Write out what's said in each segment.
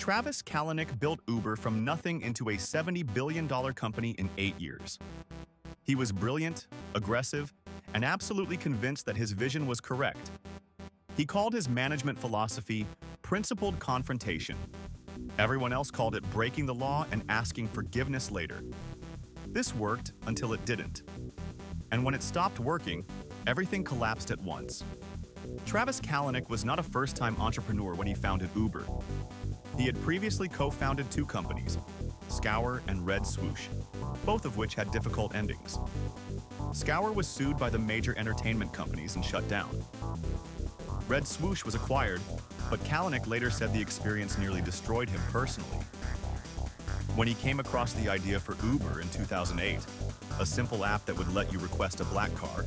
Travis Kalanick built Uber from nothing into a $70 billion company in 8 years. He was brilliant, aggressive, and absolutely convinced that his vision was correct. He called his management philosophy principled confrontation. Everyone else called it breaking the law and asking forgiveness later. This worked until it didn't. And when it stopped working, everything collapsed at once. Travis Kalanick was not a first-time entrepreneur when he founded Uber. He had previously co-founded 2 companies, Scour and Red Swoosh, both of which had difficult endings. Scour was sued by the major entertainment companies and shut down. Red Swoosh was acquired, but Kalanick later said the experience nearly destroyed him personally. When he came across the idea for Uber in 2008, a simple app that would let you request a black car,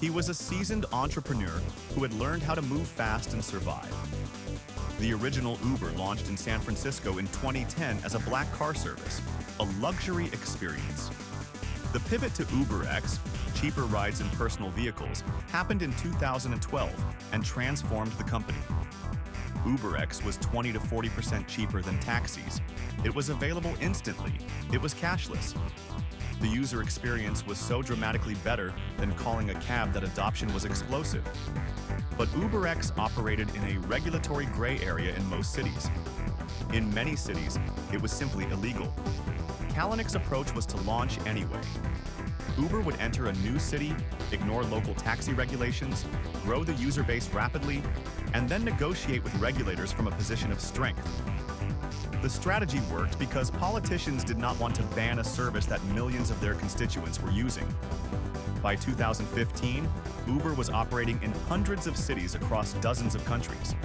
he was a seasoned entrepreneur who had learned how to move fast and survive. The original Uber launched in San Francisco in 2010 as a black car service, a luxury experience. The pivot to UberX, cheaper rides in personal vehicles, happened in 2012 and transformed the company. UberX was 20 to 40% cheaper than taxis. It was available instantly. It was cashless. The user experience was so dramatically better than calling a cab that adoption was explosive. But UberX operated in a regulatory gray area in most cities. In many cities, it was simply illegal. Kalanick's approach was to launch anyway. Uber would enter a new city, ignore local taxi regulations, grow the user base rapidly, and then negotiate with regulators from a position of strength. The strategy worked because politicians did not want to ban a service that millions of their constituents were using. By 2015, Uber was operating in hundreds of cities across dozens of countries.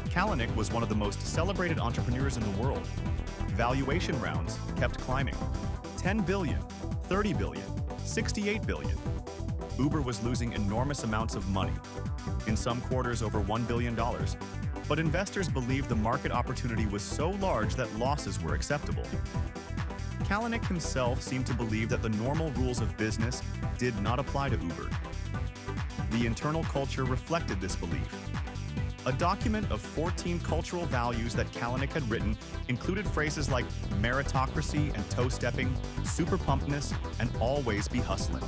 Kalanick was one of the most celebrated entrepreneurs in the world. Valuation rounds kept climbing. 10 billion, 30 billion, 68 billion. Uber was losing enormous amounts of money, in some quarters over $1 billion. But investors believed the market opportunity was so large that losses were acceptable. Kalanick himself seemed to believe that the normal rules of business did not apply to Uber. The internal culture reflected this belief. A document of 14 cultural values that Kalanick had written included phrases like meritocracy and toe-stepping, super pumpedness, and always be hustling.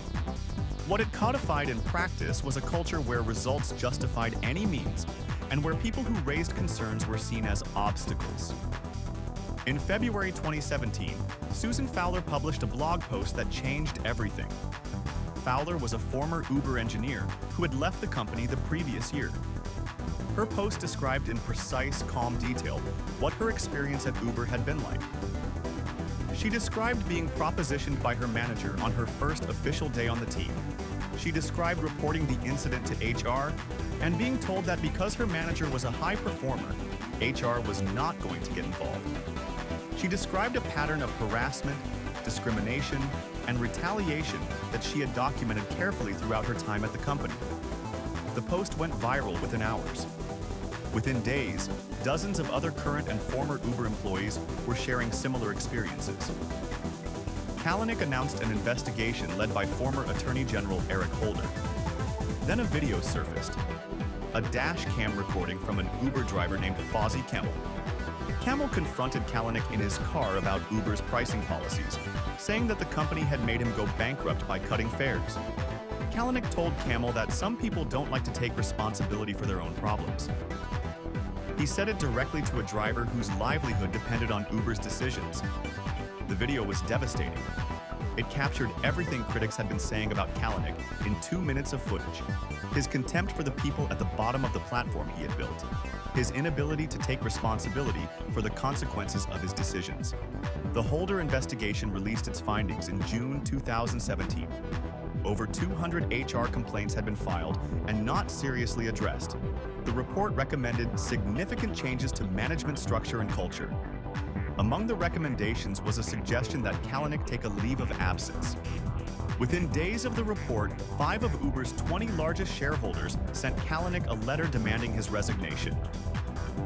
What it codified in practice was a culture where results justified any means and where people who raised concerns were seen as obstacles. In February 2017, Susan Fowler published a blog post that changed everything. Fowler was a former Uber engineer who had left the company the previous year. Her post described in precise, calm detail what her experience at Uber had been like. She described being propositioned by her manager on her first official day on the team. She described reporting the incident to HR and being told that because her manager was a high performer, HR was not going to get involved. She described a pattern of harassment, discrimination, and retaliation that she had documented carefully throughout her time at the company. The post went viral within hours. Within days, dozens of other current and former Uber employees were sharing similar experiences. Kalanick announced an investigation led by former Attorney General Eric Holder. Then a video surfaced, a dash cam recording from an Uber driver named Fozzie Camel. Camel confronted Kalanick in his car about Uber's pricing policies, saying that the company had made him go bankrupt by cutting fares. Kalanick told Camel that some people don't like to take responsibility for their own problems. He said it directly to a driver whose livelihood depended on Uber's decisions. The video was devastating. It captured everything critics had been saying about Kalanick in 2 minutes of footage. His contempt for the people at the bottom of the platform he had built. His inability to take responsibility for the consequences of his decisions. The Holder investigation released its findings in June 2017. Over 200 HR complaints had been filed and not seriously addressed. The report recommended significant changes to management structure and culture. Among the recommendations was a suggestion that Kalanick take a leave of absence. Within days of the report, 5 of Uber's 20 largest shareholders sent Kalanick a letter demanding his resignation.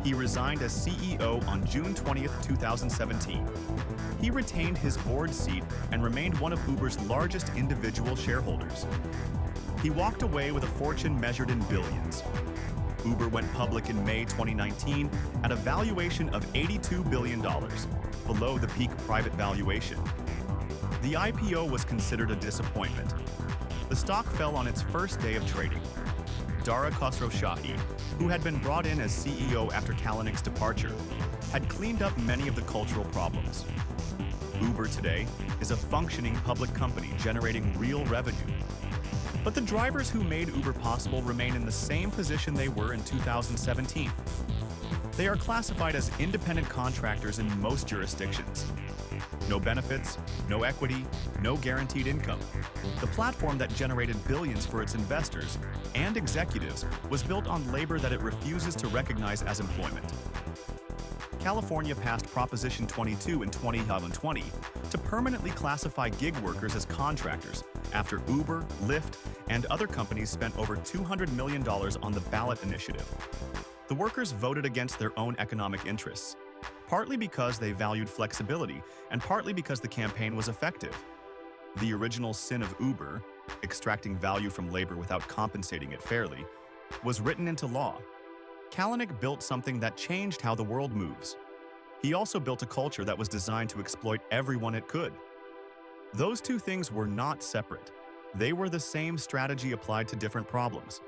He resigned as CEO on June 20, 2017. He retained his board seat and remained one of Uber's largest individual shareholders. He walked away with a fortune measured in billions. Uber went public in May 2019 at a valuation of $82 billion, below the peak private valuation. The IPO was considered a disappointment. The stock fell on its first day of trading. Dara Khosrowshahi, who had been brought in as CEO after Kalanick's departure, had cleaned up many of the cultural problems. Uber today is a functioning public company generating real revenue. But the drivers who made Uber possible remain in the same position they were in 2017. They are classified as independent contractors in most jurisdictions. No benefits, no equity, no guaranteed income. The platform that generated billions for its investors and executives was built on labor that it refuses to recognize as employment. California passed Proposition 22 in 2020 to permanently classify gig workers as contractors after Uber, Lyft, and other companies spent over $200 million on the ballot initiative. The workers voted against their own economic interests, partly because they valued flexibility and partly because the campaign was effective. The original sin of Uber, extracting value from labor without compensating it fairly, was written into law. Kalanick built something that changed how the world moves. He also built a culture that was designed to exploit everyone it could. Those two things were not separate. They were the same strategy applied to different problems.